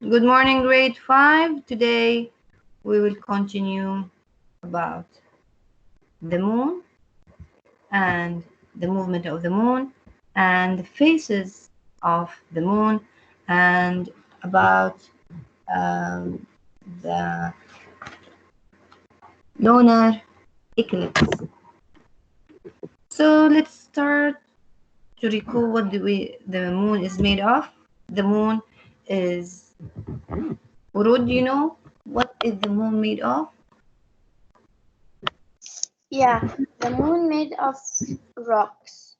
Good morning, grade 5. Today we will continue about the moon and the movement of the moon and the phases of the moon and about the lunar eclipse. So let's start to recall what the moon is made of. The moon is, Urud, do you know what is the moon made of? Yeah, the moon made of rocks.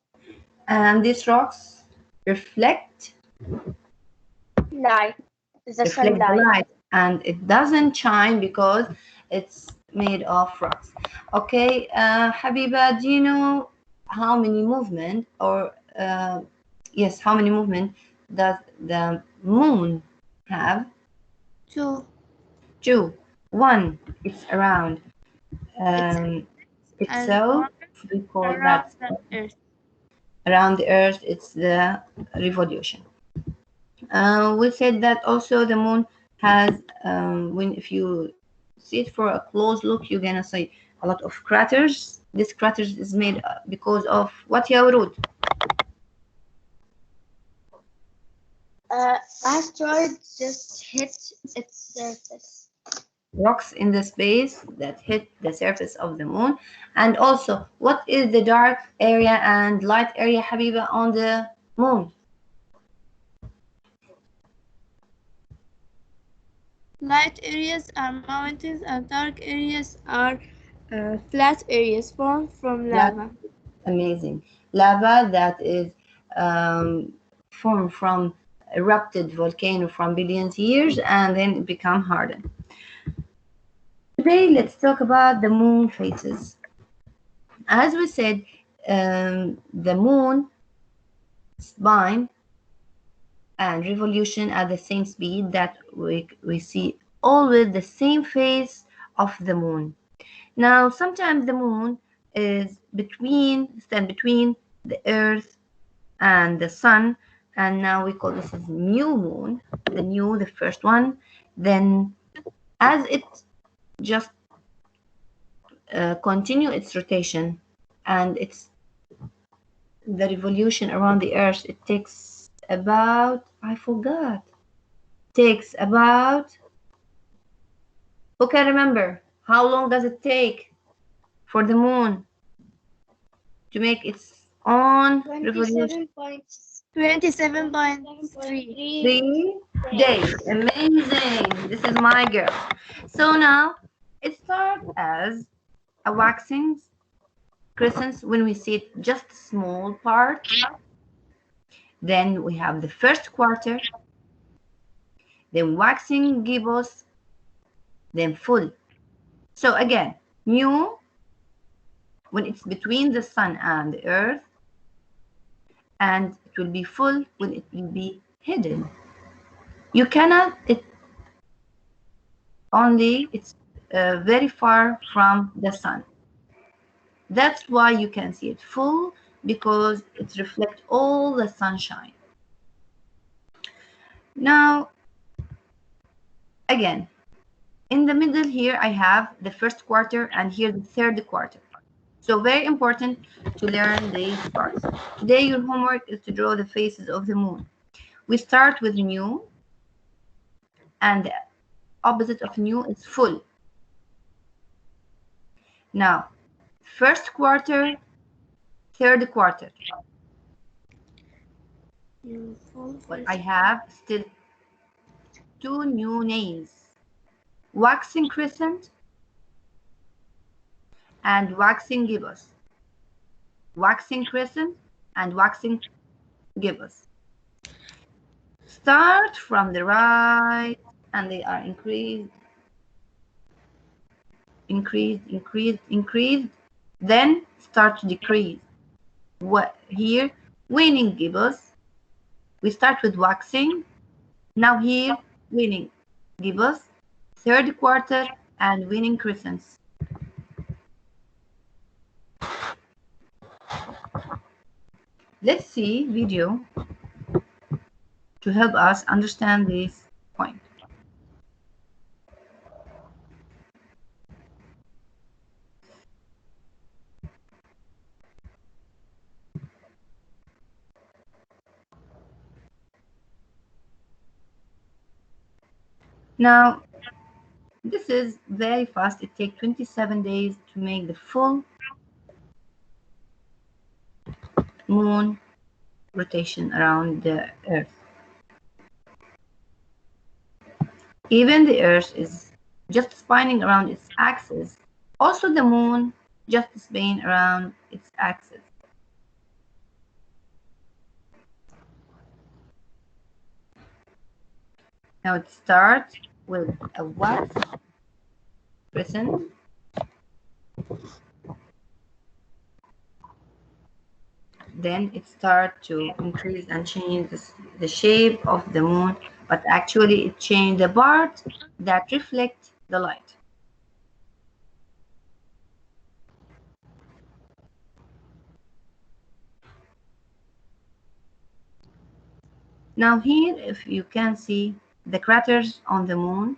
And these rocks reflect Light, the reflect the sunlight. light, and it doesn't shine because it's made of rocks. Okay, Habiba, do you know how many movement or yes, how many movement does the moon have? Two. Two. One, it's around It's and itself. one We call around that the earth. around the earth. It's the revolution. We said that also the moon has, when if you see it for a close look, you're gonna see a lot of craters. This craters is made because of what, ya Warud? Asteroids just hit its surface. Rocks in the space that hit the surface of the moon. And also, what is the dark area and light area, Habiba, on the moon? Light areas are mountains and dark areas are flat areas formed from That's lava. amazing. Lava that is formed from erupted volcano from billions years and then it become hardened. Today, let's talk about the moon phases. As we said, the moon spin and revolution at the same speed that we see always the same phase of the moon. Now, sometimes the moon is stand between the earth and the sun, and now we call this as new moon, the first one. Then as it just continue its rotation and its the revolution around the earth, it takes about, I forgot, takes about, who can remember how long does it take for the moon to make its own revolution? 27.3. 3 days. Amazing. This is my girl. So now it starts as a waxing crescent when we see it just a small part. Then we have the first quarter, then waxing gibbous, then full. So again, new when it's between the sun and the earth, and it will be full when it will be hidden. You cannot, it only, it's very far from the sun. That's why you can see it full because it reflects all the sunshine. Now, again, in the middle here, I have the first quarter and here the third quarter. So very important to learn these parts. Today, your homework is to draw the faces of the moon. We start with new, and the opposite of new is full. Now, first quarter, third quarter. But I have still two new names, waxing crescent and waxing gibbous. Waxing crescent and waxing gibbous. Start from the right and they are increased, then start to decrease. What here, waning gibbous. We start with waxing. Now here, waning gibbous, third quarter, and waning crescents. Let's see video to help us understand this point. Now, this is very fast. It takes 27 days to make the full moon rotation around the Earth. Even the Earth is just spinning around its axis. Also, the moon just spinning around its axis. Now it starts with a wax crescent. Then it starts to increase and change the shape of the moon, but actually it changed the part that reflects the light. Now here, if you can see the craters on the moon,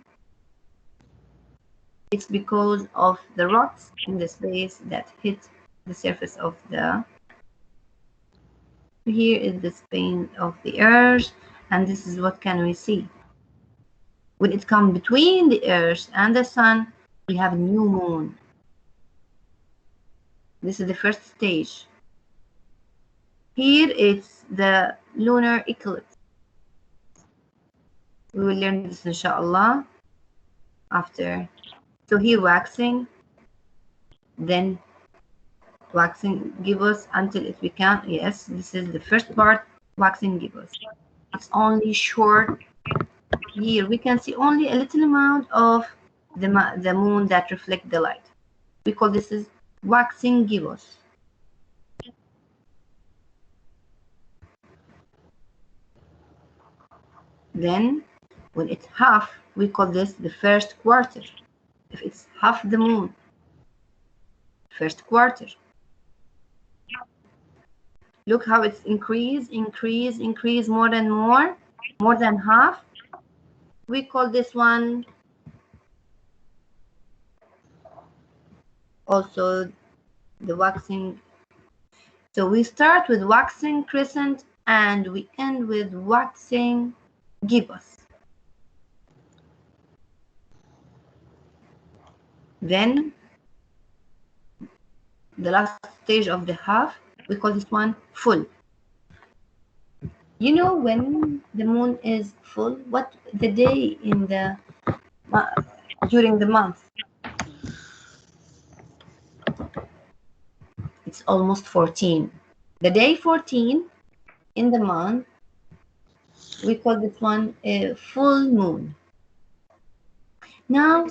it's because of the rocks in the space that hit the surface of the. Here is the spin of the Earth, and this is what can we see. When it comes between the Earth and the Sun, we have a new moon. This is the first stage. Here it's the lunar eclipse. We will learn this inshallah after. So here waxing, then waxing gibbous until it becomes, yes, this is the first part, waxing gibbous. It's only short. Here we can see only a little amount of the moon that reflect the light. We call this is waxing gibbous. Then when it's half, we call this the first quarter. If it's half the moon, first quarter. Look how it's increase more and more than half. We call this one also the waxing. So we start with waxing crescent and we end with waxing gibbous. Then the last stage of the half, we call this one full. You know when the moon is full, what the day in the during the month? It's almost 14. The day 14 in the month, we call this one a full moon. Now,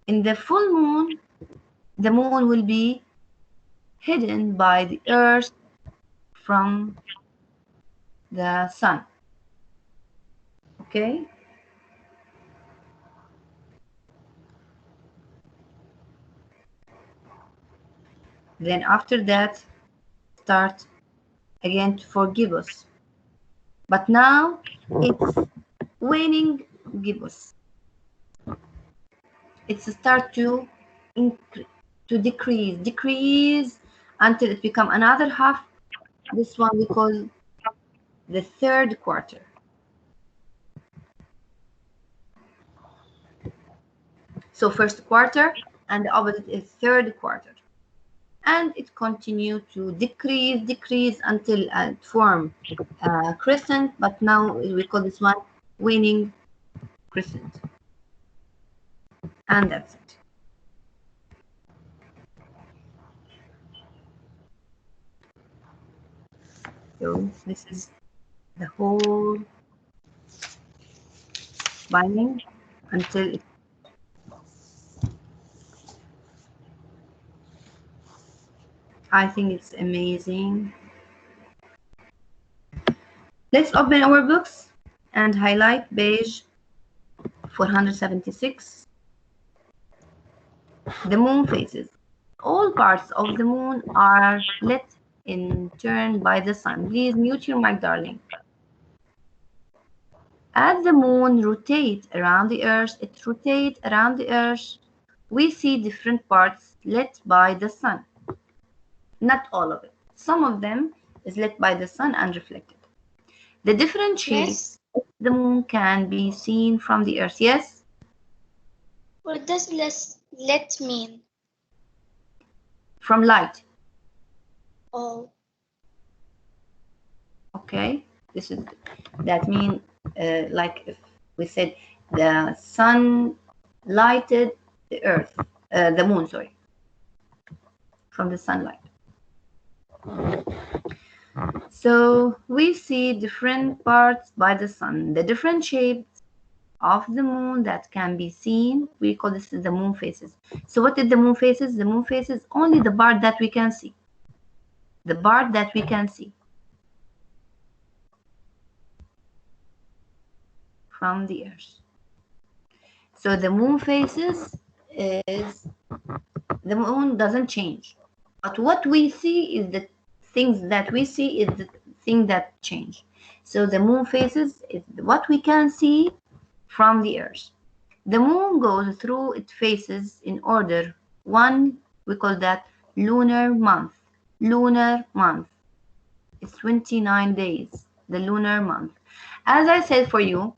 in the full moon, the moon will be hidden by the Earth from the sun. Okay? Then after that, start again to forgive us. But now it's waning gibbous. It's start to decrease until it become another half. This one we call the third quarter. So first quarter and the opposite is third quarter. And it continue to decrease until it form crescent, but now we call this one waning crescent. And that's it. So this is the whole binding until it. I think it's amazing. Let's open our books and highlight page 476. The moon phases. All parts of the moon are lit in turn by the sun. Please mute your mic, darling. As the moon rotates around the earth, we see different parts lit by the sun. Not all of it. Some of them is lit by the sun and reflected. The different shapes. the moon can be seen from the earth. Yes? What does let mean? From light. Oh, Okay? That means like if we said the sun lighted the earth, the moon, sorry, from the sunlight. So we see different parts by the sun. The different shapes of the moon that can be seen, we call this the moon phases. So what is the moon phases? The moon phases only the part that we can see. The part that we can see from the earth. So the moon phases is, the moon doesn't change. But what we see is the things that we see is the thing that change. So the moon phases is what we can see from the earth. The moon goes through its phases in order. One, we call that lunar month. Lunar month. It's 29 days, the lunar month. As I said for you,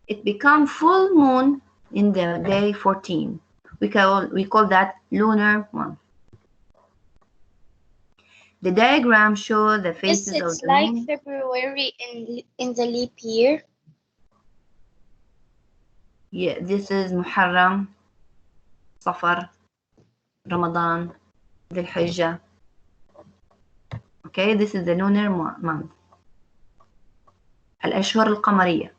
it becomes full moon in the day 14. We call that lunar month. The diagram shows the yes, phases of it's the like moon. February in the leap year. Yeah, this is Muharram, Safar, Ramadan, Dhul Hijjah. Okay, this is the lunar month. الأشهر القمرية.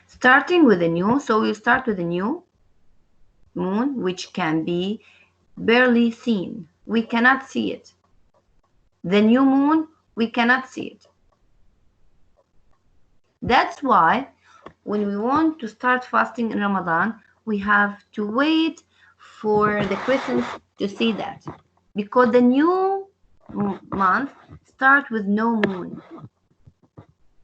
Starting with the new, so we'll start with the new moon, which can be barely seen. We cannot see it. The new moon, we cannot see it. That's why when we want to start fasting in Ramadan, we have to wait for the crescent to see that. Because the new month starts with no moon.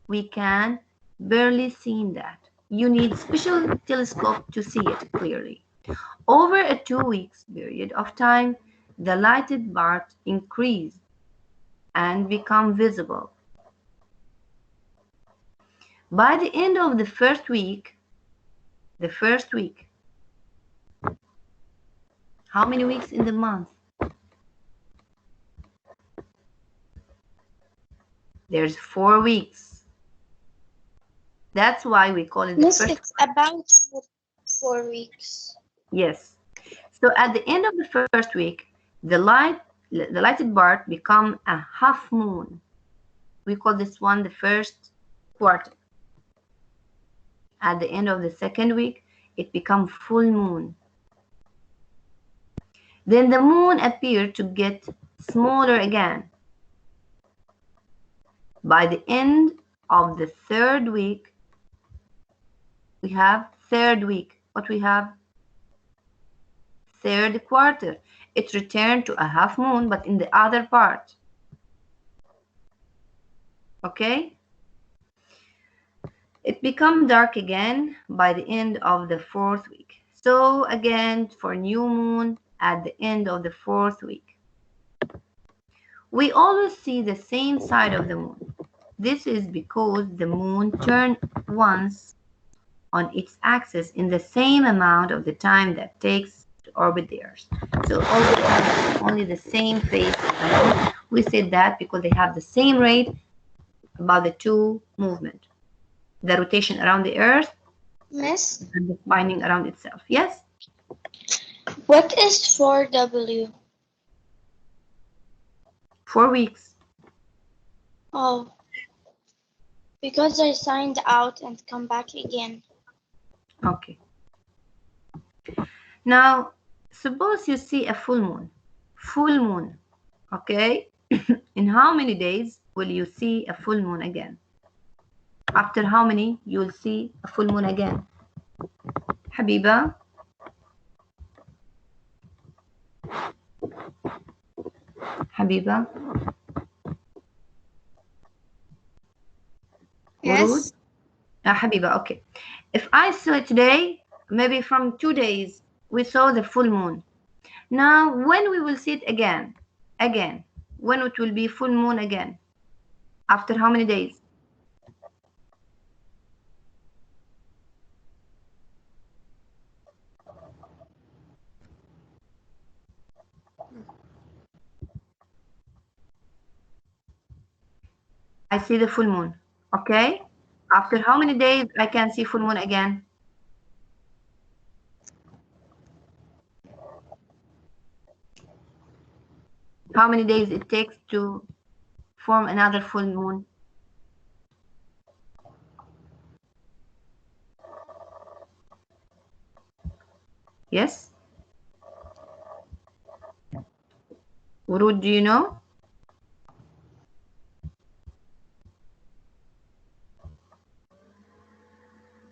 We can barely see that. You need special telescope to see it clearly. Over a 2 weeks period of time, the lighted part increase and become visible. By the end of the first week, how many weeks in the month? There's 4 weeks. That's why we call it the Yes, first. it's about 4 weeks. Yes. So at the end of the first week, the lighted part become a half moon. We call this one the first quarter. At the end of the second week, it becomes full moon. Then the moon appeared to get smaller again. By the end of the third week, we have third week. What we have? Third quarter. It returned to a half moon, but in the other part. Okay? It becomes dark again by the end of the fourth week. So again, for new moon at the end of the fourth week. We always see the same side of the moon. This is because the moon turns once on its axis in the same amount of the time that takes to orbit the Earth. So always have only the same phase of the moon. We said that because they have the same rate about the two movement. The rotation around the Earth Miss, and the spinning around itself. Yes? what is 4W? 4 weeks. Oh, because I signed out and come back again. Okay. Now, suppose you see a full moon. Full moon. Okay? In how many days will you see a full moon again? After how many you will see a full moon again? Habiba? Habiba? Urud? Yes, Habiba, okay. If I saw it today, maybe from 2 days, we saw the full moon. Now, when we will see it again, when it will be full moon again? After how many days? I see the full moon. Okay? After how many days I can see full moon again? How many days it takes to form another full moon? Yes? Urud, do you know?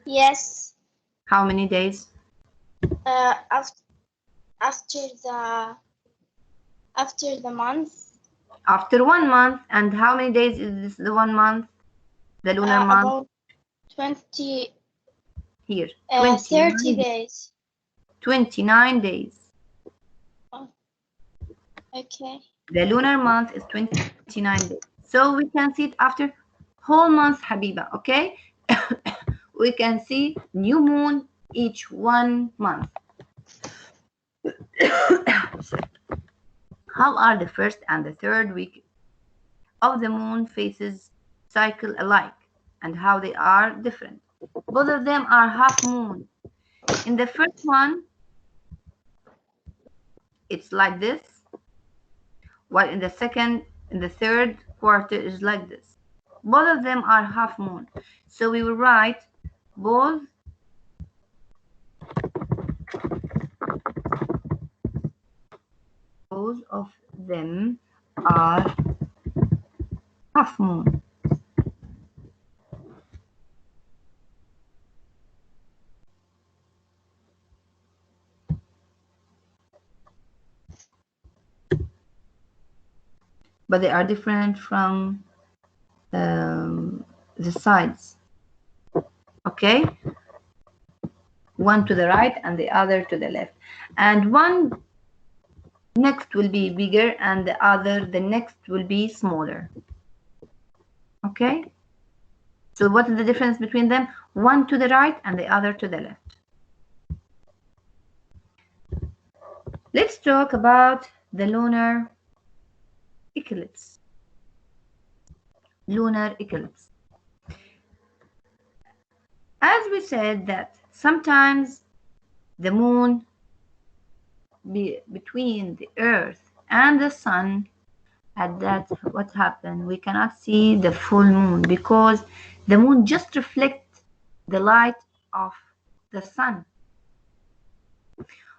Yes. How many days? After after the month. After 1 month. And how many days is this the 1 month? The lunar month? About 20. Here. 30 29 days. days. 29 days. Oh, okay. The lunar month is 29 days. So we can see it after whole month, Habiba, okay? We can see new moon each 1 month. How are the first and the third week of the moon phases cycle alike and how they are different? Both of them are half moon. In the first one, it's like this, while in the third quarter is like this. Both of them are half moon. So we will write both of them are half moon. But they are different from the sides. Okay? One to the right and the other to the left. And one next will be bigger and the next will be smaller. Okay? So what is the difference between them? One to the right and the other to the left. Let's talk about the lunar eclipse. Lunar eclipse. As we said that sometimes the moon between the earth and the sun, at that what happened, we cannot see the full moon because the moon just reflects the light of the sun,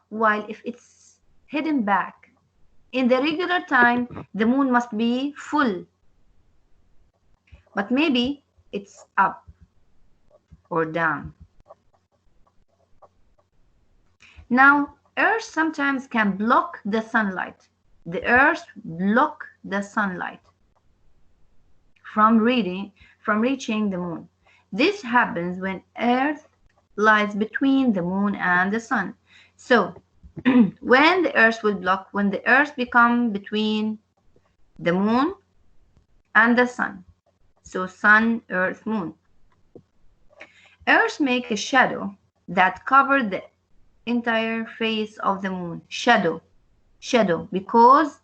while if it's hidden back in the regular time the moon must be full, but maybe it's up or down. Now earth sometimes can block the sunlight. The earth block the sunlight from reaching the moon. This happens when earth lies between the moon and the sun. So when the earth become between the moon and the sun, so sun, earth, moon, earth make a shadow that covered the entire face of the moon. Shadow because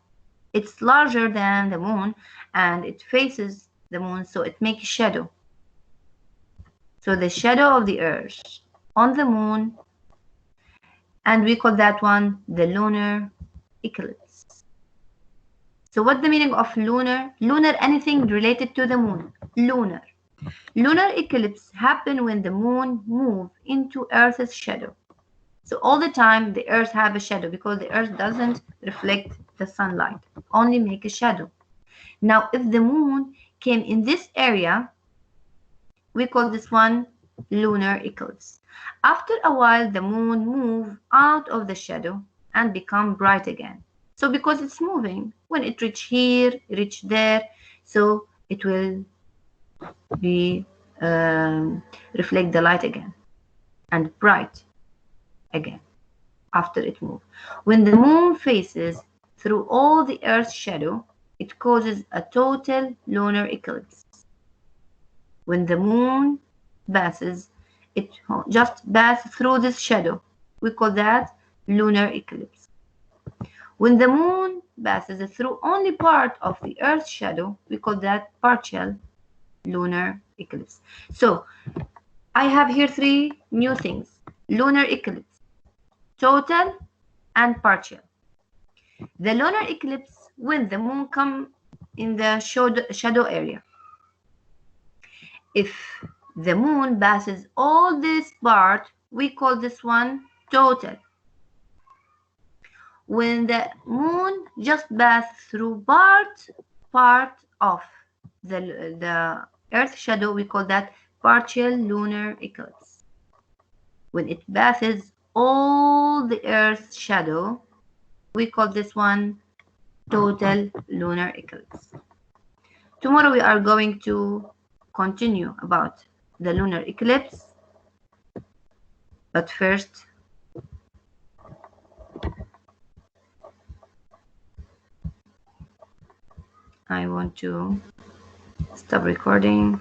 it's larger than the moon and it faces the moon, so it makes shadow. So the shadow of the earth on the moon, and we call that one the lunar eclipse. So what's the meaning of lunar? Lunar, anything related to the moon. Lunar. Lunar eclipse happen when the moon move into Earth's shadow. So all the time the Earth have a shadow because the Earth doesn't reflect the sunlight, only make a shadow. Now if the moon came in this area, we call this one lunar eclipse. After a while the moon move out of the shadow and become bright again. So because it's moving, when it reach here, reach there, so it will be reflect the light again and bright again after it moves. When the moon faces through all the earth's shadow, it causes a total lunar eclipse. When the moon passes, it just passes through this shadow. We call that lunar eclipse. When the moon passes through only part of the Earth's shadow, we call that partial lunar eclipse. So I have here three new things: lunar eclipse, total, and partial. The lunar eclipse when the moon comes in the shadow area. If the moon passes all this part, we call this one total. When the moon just passes through part of the Earth shadow, we call that partial lunar eclipse. When it passes all the Earth's shadow, we call this one total lunar eclipse. Tomorrow we are going to continue about the lunar eclipse, but first I want to stop recording.